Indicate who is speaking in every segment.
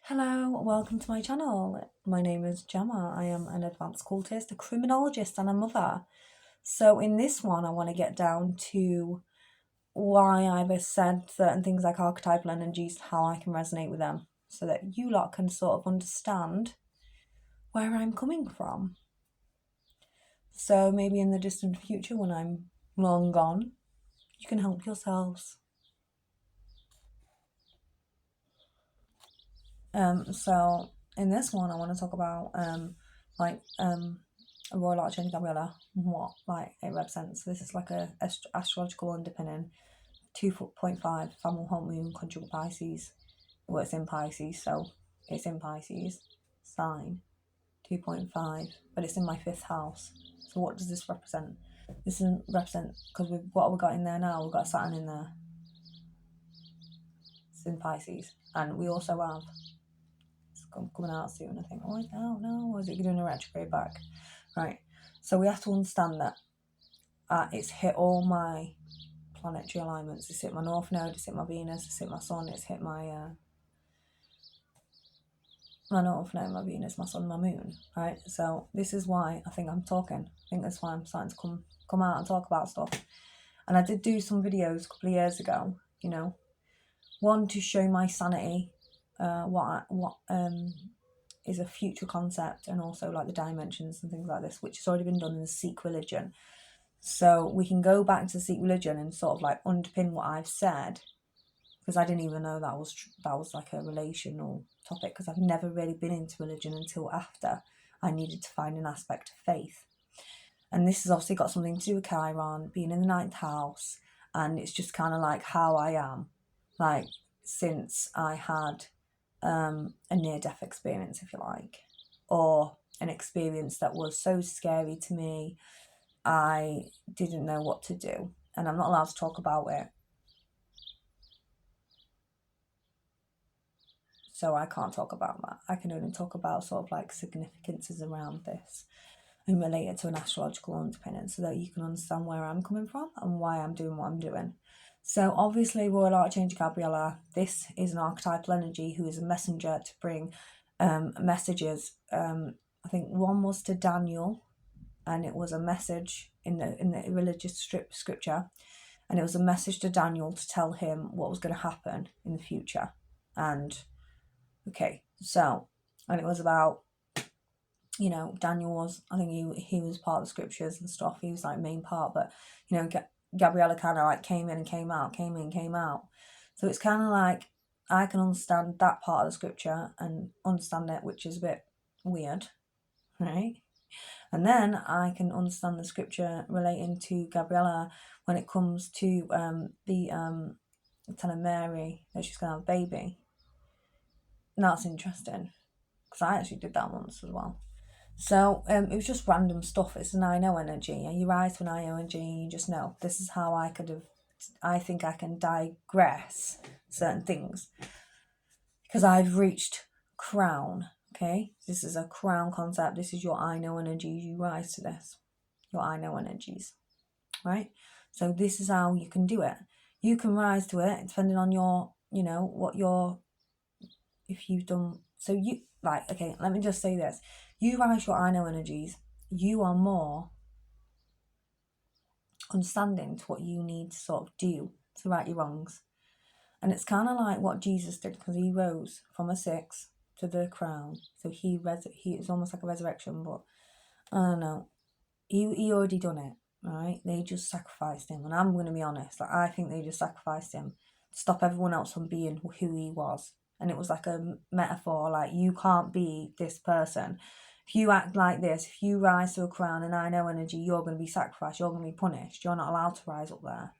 Speaker 1: Hello, welcome to my channel. My name is Gemma. I am an advanced cultist, a criminologist, and a mother. So in this one, I want to get down to why I've said certain things like archetypal energies, how I can resonate with them, so that you lot can sort of understand where I'm coming from. So maybe in the distant future, when I'm long gone, you can help yourselves. So in this one, I want to talk about a Royal Archangel Gabriella, what like it represents. This is like a astrological underpinning. 2.5 family home moon conjunct Pisces. Well, it's in Pisces, so it's in Pisces sign 2.5, but it's in my 5th house. So what does this represent? This doesn't represent, because with what we've got in there now, we've got Saturn in there. It's in Pisces, and we also have coming out soon, I think. Oh, no, or is it doing a retrograde back? Right, so we have to understand that it's hit all my planetary alignments. It's hit my North Node, it's hit my Venus, it's hit my Sun, it's hit my North Node, my Venus, my Sun, my Moon, right? So this is why I think I'm talking. I think that's why I'm starting to come out and talk about stuff. And I did do some videos a couple of years ago, one to show my sanity, what is a future concept, and also like the dimensions and things like this, which has already been done in the Sikh religion. So we can go back to Sikh religion and sort of like underpin what I've said, because I didn't even know that was like a relational topic, because I've never really been into religion until after I needed to find an aspect of faith. And this has obviously got something to do with Chiron being in the 9th house, and it's just kind of like how I am, like since I had a near-death experience, if you like, or an experience that was so scary to me I didn't know what to do, and I'm not allowed to talk about it, so I can't talk about that. I can only talk about sort of like significances around this and relate it to an astrological underpinning, so that you can understand where I'm coming from and why I'm doing what I'm doing. So obviously Royal Archangel Gabriella, this is an archetypal energy who is a messenger to bring messages. I think one was to Daniel, and it was a message in the religious scripture, and it was a message to Daniel to tell him what was going to happen in the future. And okay, so, and it was about, Daniel was, I think he was part of the scriptures and stuff. He was like main part, but Gabriella kind of like came in and came out, came in, came out. So it's kind of like I can understand that part of the scripture and understand it, which is a bit weird, right? And then I can understand the scripture relating to Gabriella when it comes to telling Mary that she's going to have a baby. And that's interesting, because I actually did that once as well. So it was just random stuff. It's an I know energy, and you rise to an I know energy, and you just know this is how I think I can digress certain things, because I've reached crown. Okay, this is a crown concept. This is your I know energy. You rise to this, your I know energies, right? So this is how you can do it. You can rise to it depending on your, if you've done, so you, like, okay, let me just say this. You rise your I know energies, you are more understanding to what you need to sort of do to right your wrongs. And it's kind of like what Jesus did, because he rose from a 6 to the crown. So he it's almost like a resurrection, but I don't know. He already done it, right? They just sacrificed him. And I'm going to be honest, like, I think they just sacrificed him to stop everyone else from being who he was. And it was like a metaphor, like, you can't be this person. If you act like this, if you rise to a crown and I know energy, you're going to be sacrificed, you're going to be punished, you're not allowed to rise up there.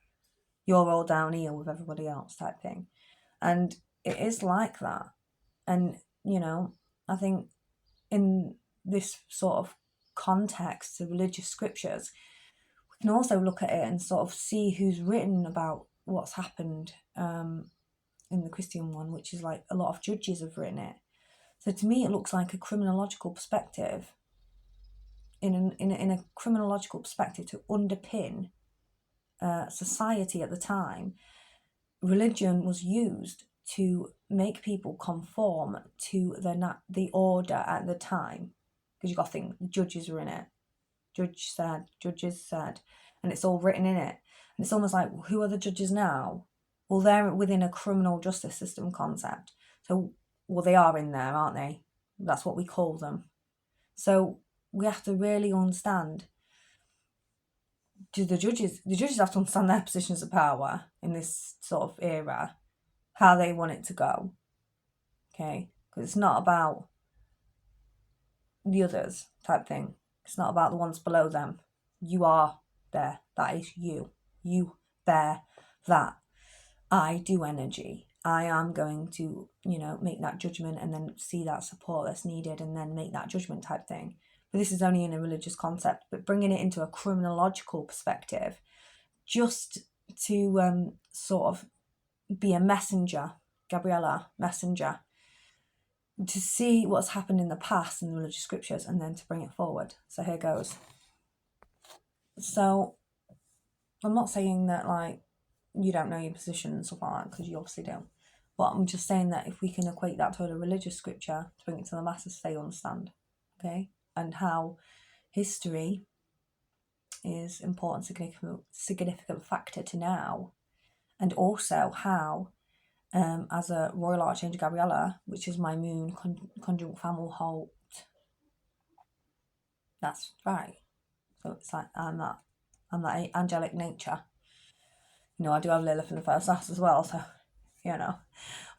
Speaker 1: You're all down here with everybody else, type thing. And it is like that. And, I think in this sort of context of religious scriptures, we can also look at it and sort of see who's written about what's happened in the Christian one, which is like a lot of judges have written it. So to me, it looks like a criminological perspective, in a criminological perspective, to underpin society at the time. Religion was used to make people conform to the order at the time. Because you've got to think, the judges were in it. Judges said, and it's all written in it. And it's almost like, who are the judges now? Well, they're within a criminal justice system concept. So, well, they are in there, aren't they? That's what we call them. So we have to really understand, the judges have to understand their positions of power in this sort of era, how they want it to go. Okay? Because it's not about the others type thing. It's not about the ones below them. You are there. That is you. You bear that. I do energy. I am going to, make that judgment and then see that support that's needed and then make that judgment type thing. But this is only in a religious concept, but bringing it into a criminological perspective, just to sort of be a messenger, Gabriella, messenger, to see what's happened in the past in the religious scriptures and then to bring it forward. So here goes. So I'm not saying that you don't know your position and stuff like that, because you obviously do. But I'm just saying that if we can equate that to a religious scripture to bring it to the masses, so they understand, okay? And how history is important, significant factor to now, and also how, as a Royal Archangel Gabriella, which is my moon conjunct Fomalhaut, that's right. So it's like I'm that angelic nature. I do have Lilith in the first house as well, so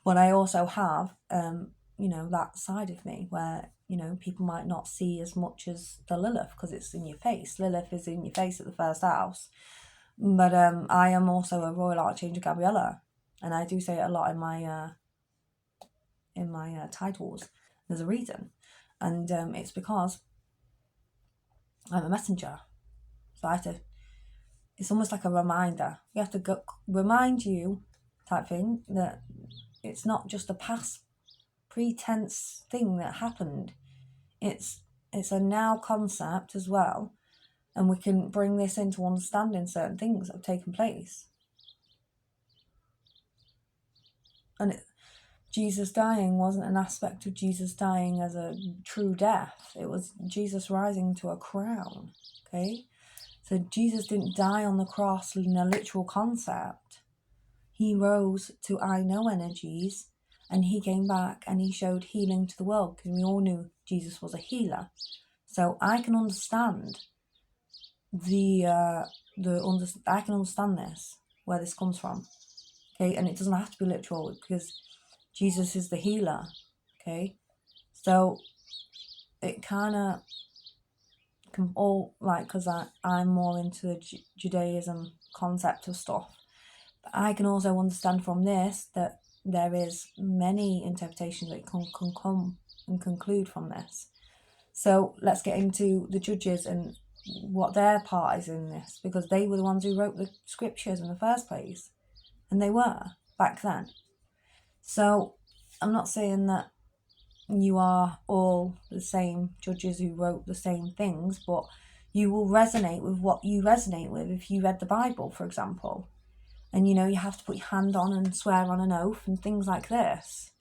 Speaker 1: but I also have that side of me where people might not see as much as the Lilith because it's in your face. Lilith is in your face at the first house, but I am also a Royal Archangel Gabriella, and I do say it a lot in my titles. There's a reason, and it's because I'm a messenger, so I have to. It's almost like a reminder. We have to remind you, type thing, that it's not just a past pretense thing that happened. It's a now concept as well, and we can bring this into understanding certain things that have taken place. And Jesus dying wasn't an aspect of Jesus dying as a true death. It was Jesus rising to a crown, okay? So Jesus didn't die on the cross in a literal concept. He rose to I know energies, and he came back and he showed healing to the world, because we all knew Jesus was a healer. So I can understand I can understand this, where this comes from, okay? And it doesn't have to be literal, because Jesus is the healer, okay? So it kind of can all, because I'm more into the Judaism concept of stuff. But I can also understand from this that there is many interpretations that can come and conclude from this. So let's get into the judges and what their part is in this, because they were the ones who wrote the scriptures in the first place, and they were back then. So I'm not saying that you are all the same judges who wrote the same things, but you will resonate with what you resonate with if you read the Bible, for example. And you have to put your hand on and swear on an oath and things like this.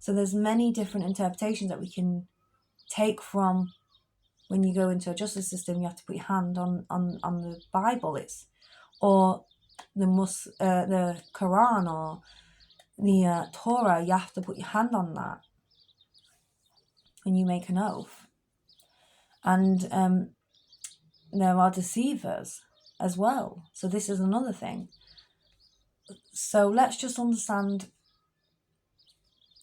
Speaker 1: So there's many different interpretations that we can take from. When you go into a justice system, you have to put your hand on the Bible, or the Quran, or the Torah. You have to put your hand on that when you make an oath. And there are deceivers as well. So this is another thing. So let's just understand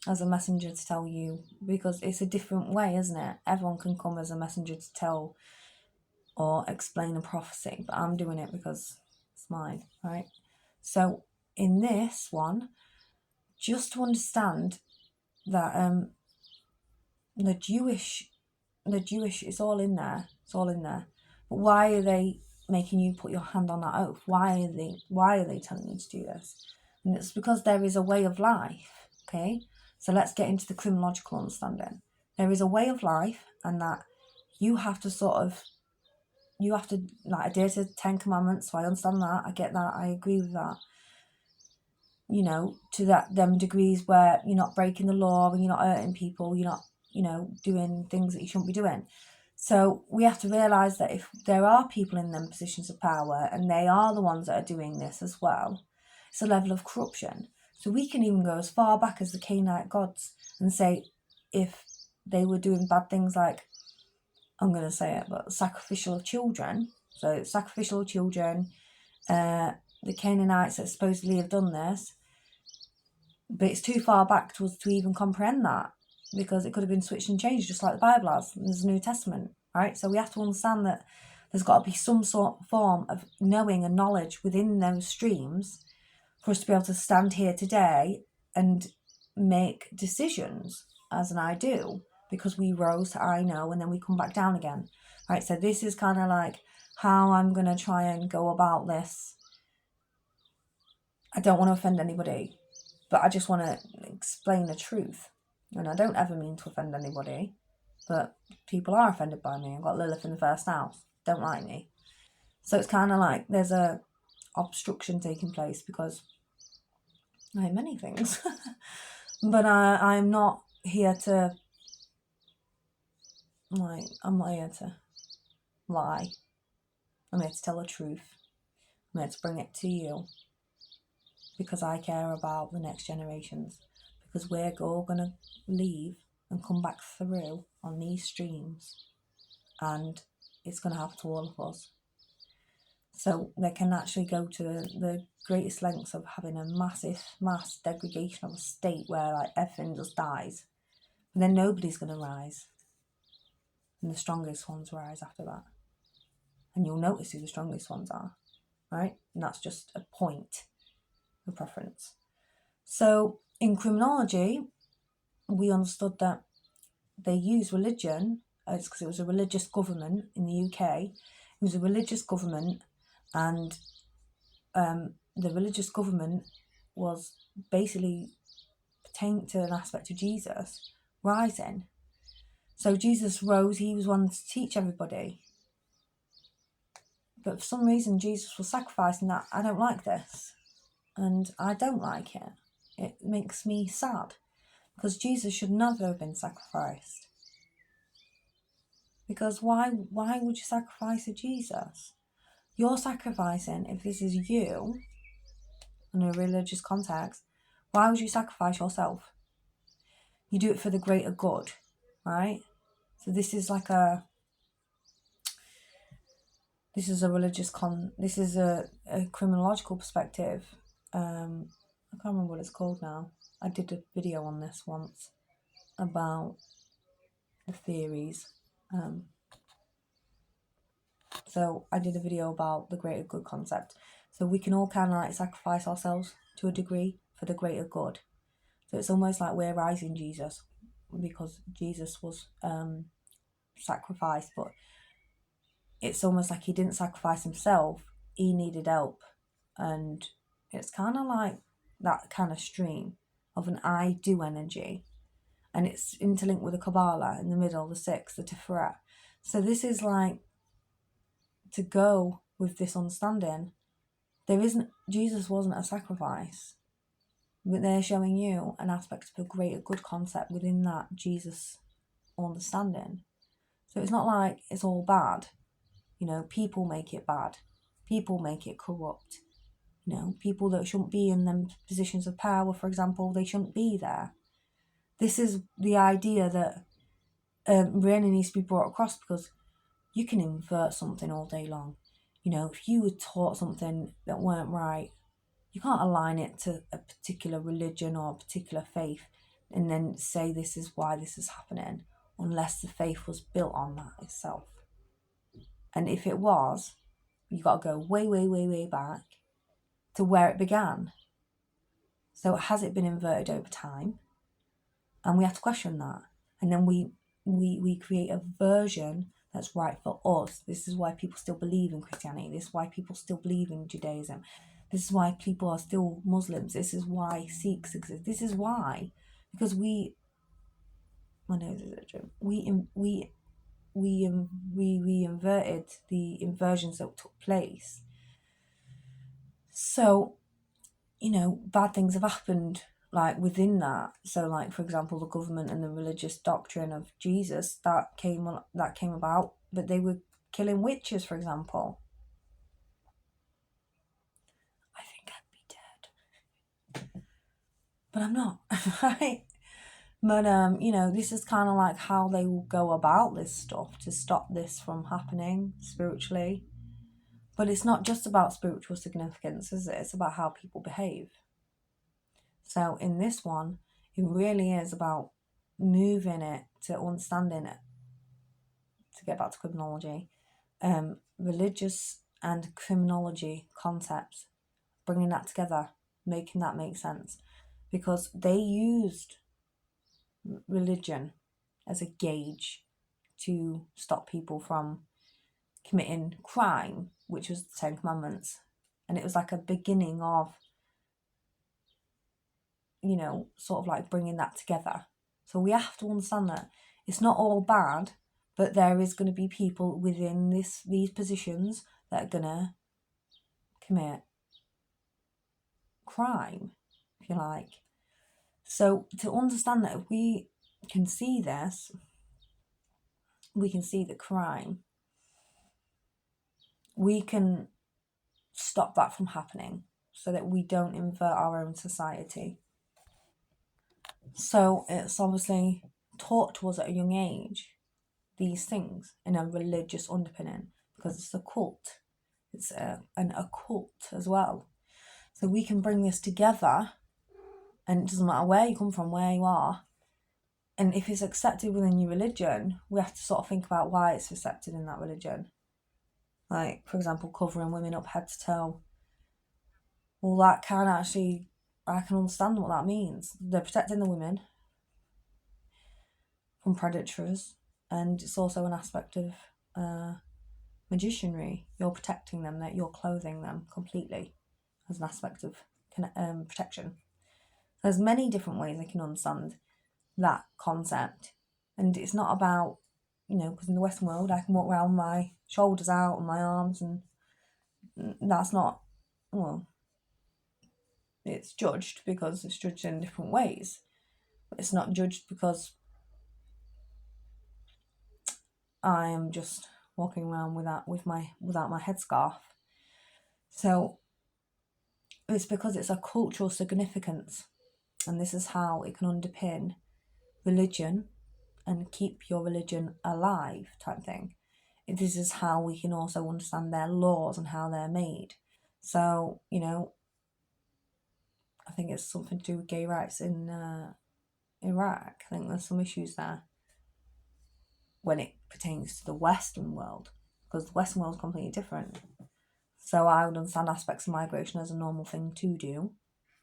Speaker 1: as a messenger to tell you, because it's a different way, isn't it? Everyone can come as a messenger to tell or explain a prophecy, but I'm doing it because it's mine, right? So in this one, just to understand that the Jewish, it's all in there. But why are they making you put your hand on that oath? Why are they telling you to do this? And it's because there is a way of life, okay? So let's get into the criminological understanding. There is a way of life, and that you have to adhere to the 10 Commandments. So I understand that. I get that. I agree with that. you know, to them degrees where you're not breaking the law and you're not hurting people, you're not, you know, doing things that you shouldn't be doing. So we have to realise that if there are people in them positions of power and they are the ones that are doing this as well, it's a level of corruption. So we can even go as far back as the Canaanite gods and say if they were doing bad things like, I'm going to say it, but sacrificial of children. So sacrificial of children, the Canaanites that supposedly have done this, but it's too far back to us to even comprehend that, because it could have been switched and changed just like the Bible has. There's a New Testament, right? So we have to understand that there's got to be some sort of form of knowing and knowledge within those streams for us to be able to stand here today and make decisions as an I do, because we rose to I know and then we come back down again, right? So this is kind of like how I'm going to try and go about this. I don't want to offend anybody, but I just want to explain the truth. And I don't ever mean to offend anybody, but people are offended by me. I've got Lilith in the first house, don't like me. So it's kind of like there's a obstruction taking place because I have many things. But I'm not here to, like, I'm not here to lie. I'm here to tell the truth. I'm here to bring it to you because I care about the next generations. Because we're all going to leave and come back through on these streams, and it's going to happen to all of us. So they can actually go to the greatest lengths of having a mass degradation of a state where like everything just dies. And then nobody's going to rise. And the strongest ones rise after that. And you'll notice who the strongest ones are, right? And that's just a point of preference. So in criminology, we understood that they use religion, it's because it was a religious government in the UK. It was a religious government, and the religious government was basically pertaining to an aspect of Jesus rising. So Jesus rose, he was one to teach everybody. But for some reason, Jesus was sacrificing that. I don't like this. And I don't like it. It makes me sad. Because Jesus should never have been sacrificed. Because why would you sacrifice a Jesus? You're sacrificing, if this is you, in a religious context, why would you sacrifice yourself? You do it for the greater good, right? So this is like this is a criminological perspective. I can't remember what it's called now. I did a video on this once about the theories. So I did a video about the greater good concept. So we can all kind of like sacrifice ourselves to a degree for the greater good. So it's almost like we're rising Jesus, because Jesus was sacrificed, but it's almost like he didn't sacrifice himself, he needed help. And it's kind of like that kind of stream of an I do energy, and it's interlinked with the Kabbalah in the middle, the six, the Tiferet. So this is like, to go with this understanding, Jesus wasn't a sacrifice, but they're showing you an aspect of a greater good concept within that Jesus understanding. So it's not like it's all bad. You know, people make it bad. People make it corrupt. You know, people that shouldn't be in them positions of power, for example, they shouldn't be there. This is the idea that really needs to be brought across, because you can invert something all day long. You know, if you were taught something that weren't right, you can't align it to a particular religion or a particular faith and then say this is why this is happening, unless the faith was built on that itself. And if it was, you got to go way, way, way, way back to where it began. So has it been inverted over time? And we have to question that. And then we create a version that's right for us. This is why people still believe in Christianity. This is why people still believe in Judaism. This is why people are still Muslims. This is why Sikhs exist. This is why, because we inverted the inversions that took place. So bad things have happened like within that. So like, for example, the government and the religious doctrine of Jesus that came about, but they were killing witches, for example. I think I'd be dead, but I'm not. Right? But this is kind of like how they will go about this stuff to stop this from happening spiritually. But it's not just about spiritual significance, is it? It's about how people behave. So in this one, it really is about moving it to understanding it. To get back to criminology, religious and criminology concepts, bringing that together, making that make sense, because they used religion as a gauge to stop people from committing crime, which was the Ten Commandments. And it was like a beginning of, sort of like bringing that together. So we have to understand that it's not all bad, but there is going to be people within these positions that are going to commit crime, if you like. So to understand that, if we can see this, we can see the crime, we can stop that from happening so that we don't invert our own society. So it's obviously taught to us at a young age, these things in a religious underpinning, because it's a cult. It's an occult as well. So we can bring this together, and it doesn't matter where you come from, where you are. And if it's accepted within your religion, we have to sort of think about why it's accepted in that religion. Like, for example, covering women up head to toe. Well, that can actually, I can understand what that means. They're protecting the women from predators, and it's also an aspect of magicianry. You're protecting them, that you're clothing them completely as an aspect of protection. There's many different ways I can understand that concept, and it's not about, because in the Western world I can walk around with my shoulders out and my arms, and that's not, well, it's judged because it's judged in different ways, but it's not judged because I am just walking around without my headscarf. So it's because it's a cultural significance, and this is how it can underpin religion and keep your religion alive type thing. This is how we can also understand their laws and how they're made. So, I think it's something to do with gay rights in Iraq. I think there's some issues there when it pertains to the Western world, because the Western world is completely different. So I would understand aspects of migration as a normal thing to do.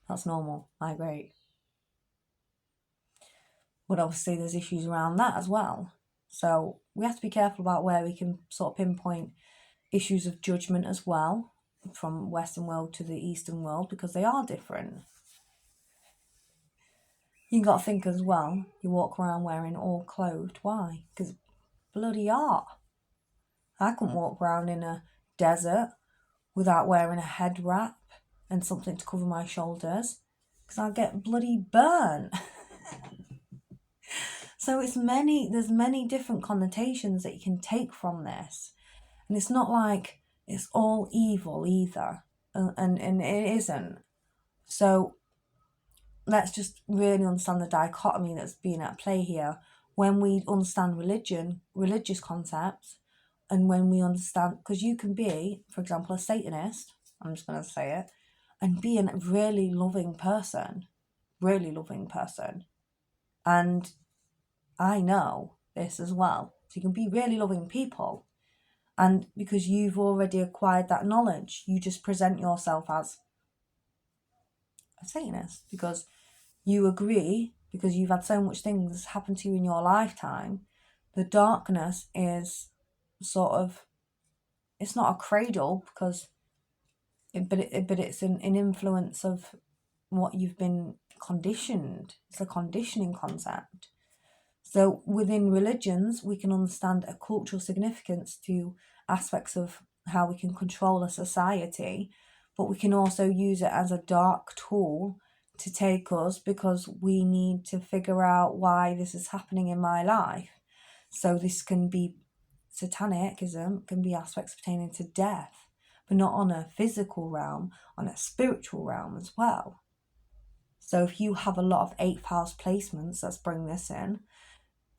Speaker 1: That's normal, migrate. But obviously there's issues around that as well. So we have to be careful about where we can sort of pinpoint issues of judgment as well, from Western world to the Eastern world, because they are different. You got to think as well, you walk around wearing all clothed. Why? Because bloody art. I couldn't walk around in a desert without wearing a head wrap and something to cover my shoulders, because I'd get bloody burnt. So there's many different connotations that you can take from this. And it's not like it's all evil either. And it isn't. So let's just really understand the dichotomy that's being at play here. When we understand religious concepts, and when we understand, because you can be, for example, a Satanist, I'm just going to say it, and be a really loving person. And I know this as well. So you can be really loving people, and because you've already acquired that knowledge, you just present yourself as a Satanist because you agree, because you've had so much things happen to you in your lifetime. The darkness is sort of, it's not a cradle because but it's an influence of what you've been conditioned. It's a conditioning concept. So within religions, we can understand a cultural significance to aspects of how we can control a society, but we can also use it as a dark tool to take us, because we need to figure out why this is happening in my life. So this can be satanicism, can be aspects pertaining to death, but not on a physical realm, on a spiritual realm as well. So if you have a lot of 8th house placements, let's bring this in,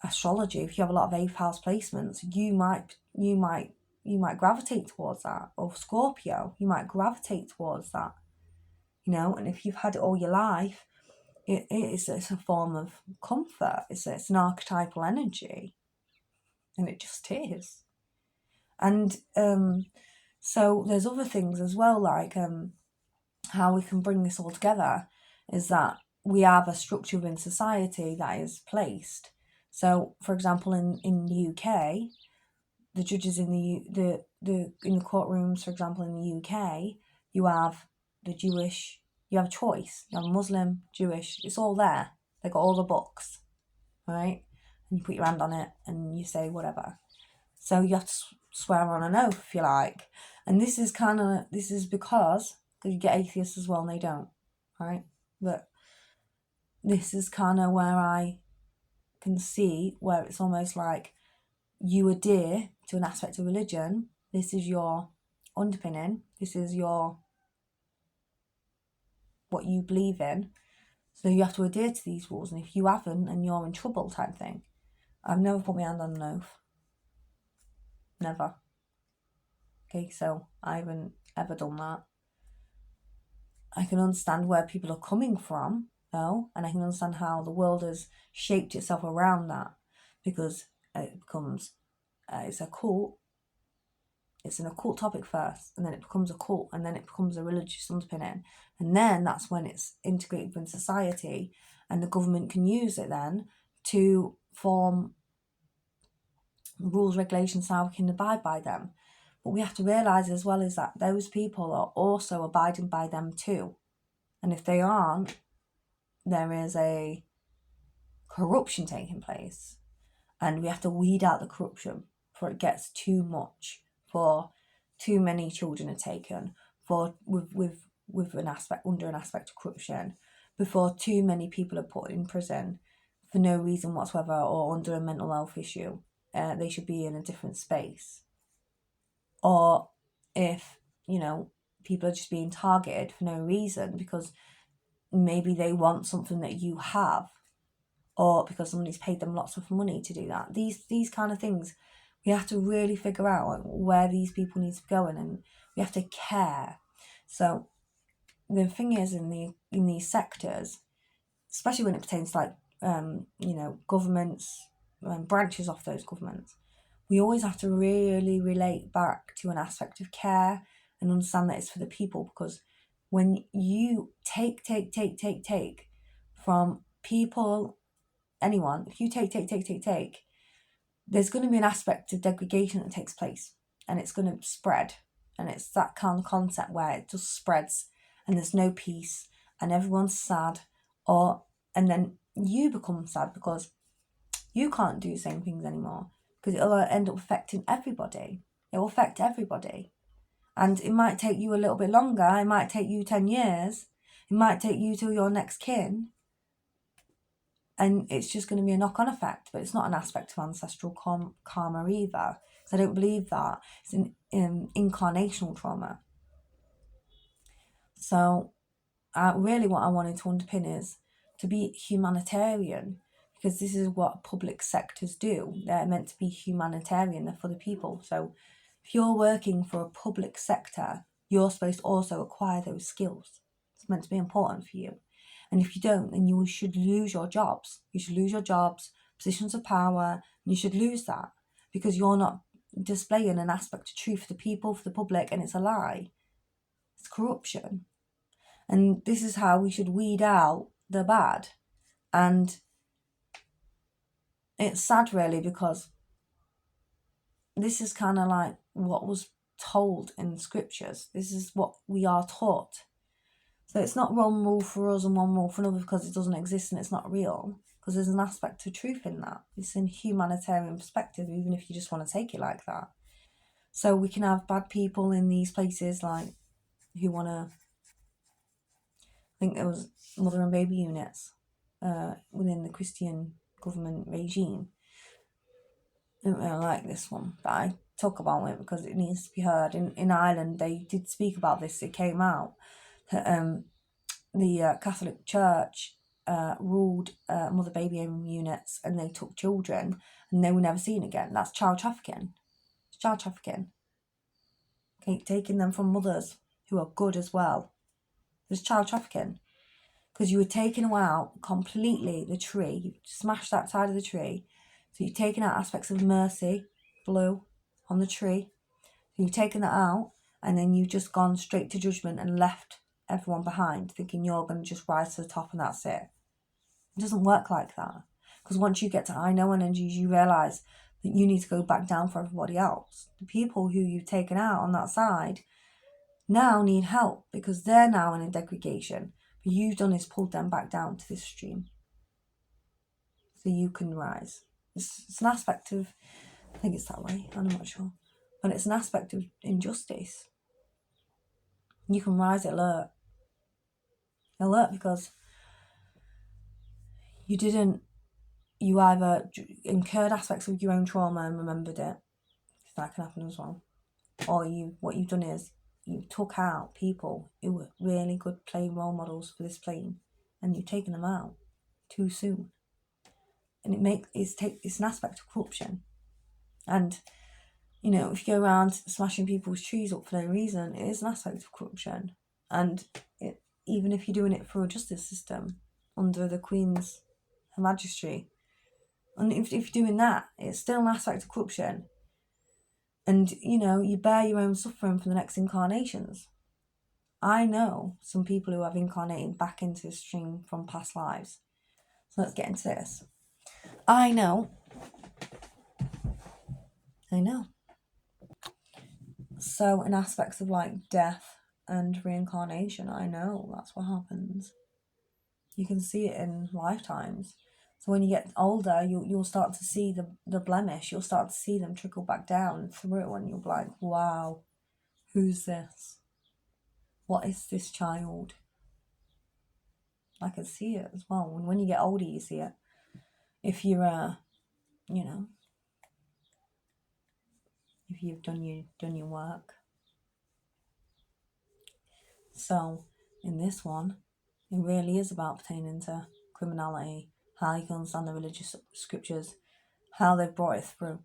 Speaker 1: astrology, if you have a lot of 8th house placements, you might gravitate towards that. Or Scorpio, you might gravitate towards that. And if you've had it all your life, it's a form of comfort. It's an archetypal energy. And it just is. And so there's other things as well, like how we can bring this all together is that we have a structure within society that is placed. So, for example, in the UK, the judges in the courtrooms, for example, in the UK, you have the Jewish, you have a choice. You have Muslim, Jewish, it's all there. They've got all the books, right? And you put your hand on it and you say whatever. So you have to swear on an oath, if you like. And this is because you get atheists as well and they don't, right? But this is kind of where I can see where it's almost like you adhere to an aspect of religion. This is your underpinning. This is what you believe in. So you have to adhere to these rules. And if you haven't, then you're in trouble type thing. I've never put my hand on an oath. Never. Okay, so I haven't ever done that. I can understand where people are coming from, though, and I can understand how the world has shaped itself around that, because it becomes, it's a cult. It's an occult topic first, and then it becomes a cult, and then it becomes a religious underpinning, and then that's when it's integrated in society, and the government can use it then to form rules, regulations, how we can abide by them. But we have to realise as well is that those people are also abiding by them too. And if they aren't, there is a corruption taking place. And we have to weed out the corruption before it gets too much, for too many children are taken, for with an aspect, under an aspect of corruption, before too many people are put in prison for no reason whatsoever or under a mental health issue. They should be in a different space. Or if, people are just being targeted for no reason because maybe they want something that you have, or because somebody's paid them lots of money to do that. These kind of things, we have to really figure out where these people need to be going, and we have to care. So the thing is, in these sectors, especially when it pertains to governments and branches of those governments, we always have to really relate back to an aspect of care and understand that it's for the people. Because when you take from people, anyone, if you take, there's going to be an aspect of degradation that takes place, and it's going to spread. And it's that kind of concept where it just spreads and there's no peace and everyone's sad, and then you become sad because you can't do the same things anymore, because it'll end up affecting everybody. It will affect everybody. And it might take you a little bit longer. It might take you 10 years. It might take you till your next kin. And it's just going to be a knock-on effect. But it's not an aspect of ancestral karma either. So I don't believe that. It's an incarnational trauma. So really what I wanted to underpin is to be humanitarian, because this is what public sectors do. They're meant to be humanitarian. They're for the people. So if you're working for a public sector, you're supposed to also acquire those skills. It's meant to be important for you. And if you don't, then you should lose your jobs. You should lose your jobs, positions of power, and you should lose that, because you're not displaying an aspect of truth for the people, for the public, and it's a lie. It's corruption. And this is how we should weed out the bad. And it's sad, really, because this is kind of like what was told in the scriptures. This is what we are taught. So it's not one rule for us and one rule for another because it doesn't exist and it's not real. Because there's an aspect of truth in that. It's in humanitarian perspective, even if you just want to take it like that. So we can have bad people in these places like who want to, I think there was mother and baby units within the Christian government regime. I don't really like this one, but I talk about it because it needs to be heard. In Ireland, they did speak about this. It came out that the Catholic Church ruled mother baby units, and they took children and they were never seen again. That's child trafficking. It's child trafficking. Okay, taking them from mothers who are good as well. There's child trafficking. Because you were taking out completely the tree. You smashed that side of the tree. So you've taken out aspects of mercy, blue, on the tree. So you've taken that out, and then you've just gone straight to judgment and left everyone behind, thinking you're going to just rise to the top and that's it. It doesn't work like that. Because once you get to I know energies, you realise that you need to go back down for everybody else. The people who you've taken out on that side now need help because they're now in a degradation. What you've done is pulled them back down to this stream so you can rise. It's an aspect of, I think it's that way, I'm not sure, but it's an aspect of injustice. You can rise alert because you either incurred aspects of your own trauma and remembered it, that can happen as well, or what you've done is you took out people who were really good playing role models for this plane, and you've taken them out too soon. And it's an aspect of corruption. And if you go around smashing people's trees up for no reason, it is an aspect of corruption. And even if you're doing it through a justice system under the Queen's Majesty, and if you're doing that, it's still an aspect of corruption. And you bear your own suffering for the next incarnations. I know some people who have incarnated back into the stream from past lives. So let's get into this. I know. So in aspects of like death and reincarnation, I know that's what happens. You can see it in lifetimes. So when you get older, you'll start to see the blemish. You'll start to see them trickle back down through, and you'll be like, wow, who's this? What is this child? I can see it as well. And when you get older, you see it. If you're, if you've done your work. So in this one, it really is about pertaining to criminality, how you can understand the religious scriptures, how they've brought it through.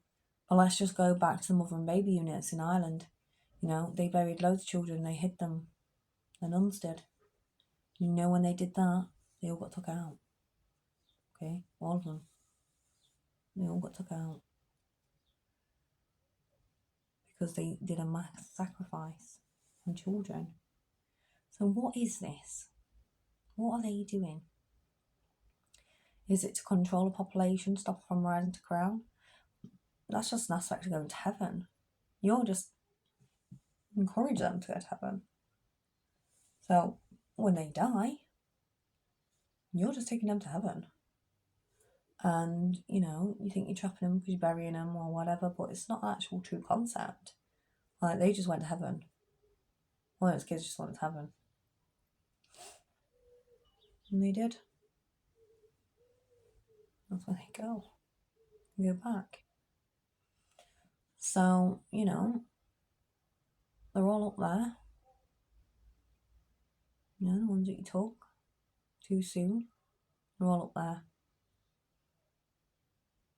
Speaker 1: But let's just go back to the mother and baby units in Ireland. They buried loads of children, they hid them. The nuns did. When they did that, they all got took out. Okay, all of them. They all got took out. Because they did a mass sacrifice on children. So what is this? What are they doing? Is it to control a population, stop them from rising to crown? That's just an aspect of going to heaven. You're just encourage them to go to heaven. So when they die, you're just taking them to heaven. And, you think you're trapping them because you're burying them or whatever, but it's not an actual true concept. Like, they just went to heaven. One of those kids just went to heaven. And they did. That's where they go. They go back. So, they're all up there. The ones that you took too soon, they're all up there.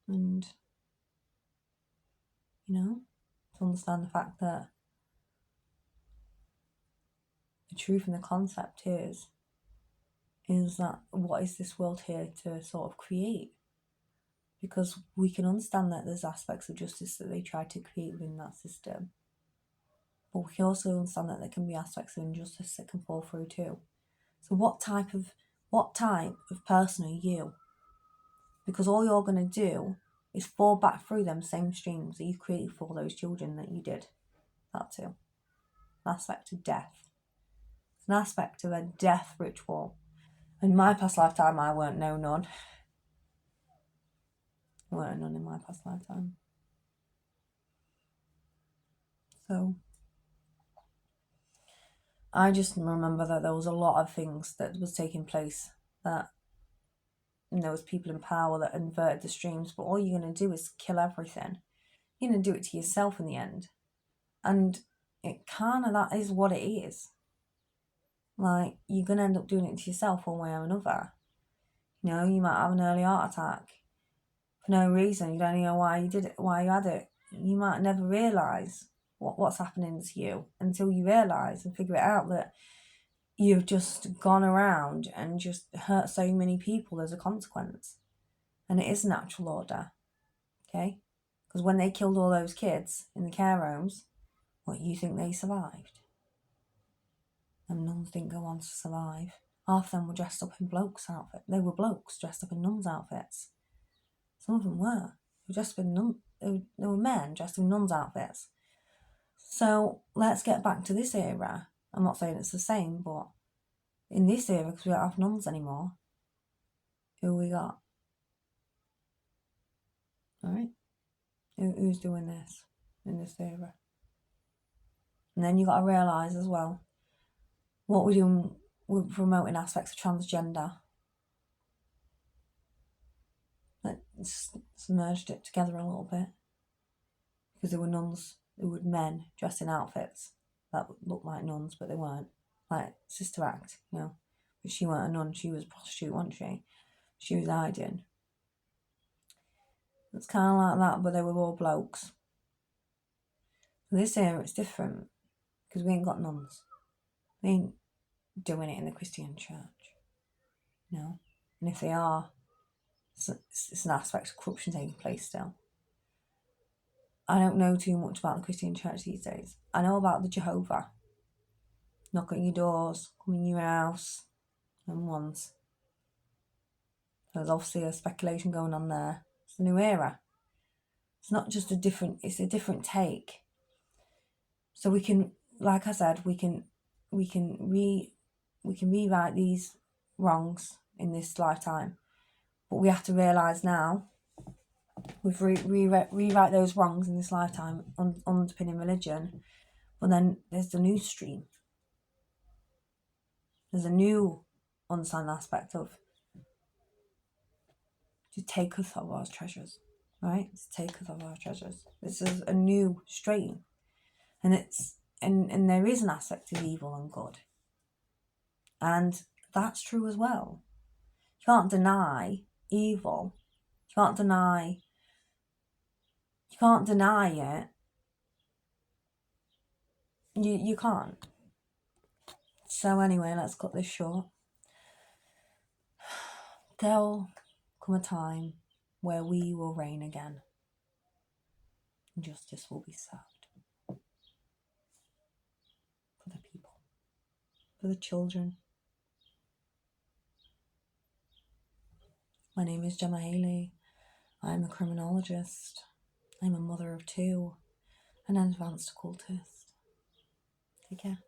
Speaker 1: And, to understand the fact that the truth and the concept is that what is this world here to sort of create? Because we can understand that there's aspects of justice that they try to create within that system. But we can also understand that there can be aspects of injustice that can fall through too. So what type of person are you? Because all you're going to do is fall back through them same streams that you created for those children that you did that to. An aspect of death. It's an aspect of a death ritual. In my past lifetime, I weren't no nun. I weren't a nun in my past lifetime. So, I just remember that there was a lot of things that was taking place, that there was people in power that inverted the streams, but all you're going to do is kill everything. You're going to do it to yourself in the end. And it kind of, that is what it is. Like, you're going to end up doing it to yourself one way or another. You know, you might have an early heart attack for no reason. You don't know why you did it, why you had it. You might never realise what's happening to you until you realise and figure it out that you've just gone around and just hurt so many people as a consequence. And it is natural order, okay? Because when they killed all those kids in the care homes, what, you think they survived? And nuns didn't go on to survive. Half of them were dressed up in blokes' outfits. They were blokes dressed up in nuns' outfits. Some of them were. They were dressed up in they were men dressed in nuns' outfits. So let's get back to this era. I'm not saying it's the same, but in this era, because we don't have nuns anymore, who we got? Alright? Who's doing this in this era? And then you got to realise as well, what we're doing, we're promoting aspects of transgender. Let's merged it together a little bit. Because there were nuns, there were men dressed in outfits that looked like nuns, but they weren't. Like Sister Act, you know. But she weren't a nun, she was a prostitute, wasn't she? She was hiding. It's kind of like that, but they were all blokes. This era, it's different. Because we ain't got nuns. We ain't doing it in the Christian church. You know? And if they are, it's an aspect of corruption taking place still. I don't know too much about the Christian church these days. I know about the Jehovah. Knock on your doors, come in your house, and once. There's obviously a speculation going on there. It's a new era. It's not just it's a different take. So we can, like I said, we can rewrite these wrongs in this lifetime. But we have to realise now, we've rewrite those wrongs in this lifetime, underpinning religion. But then there's the new stream. There's a new unsung aspect of to take us of our treasures, right? To take us of our treasures. This is a new strain. And and there is an aspect of evil and good. And that's true as well. You can't deny evil. You can't deny it. You can't. So anyway, let's cut this short. There'll come a time where we will reign again. And justice will be served. For the people. For the children. My name is Gemma Haley. I'm a criminologist. I'm a mother of two. An advanced occultist. Take care.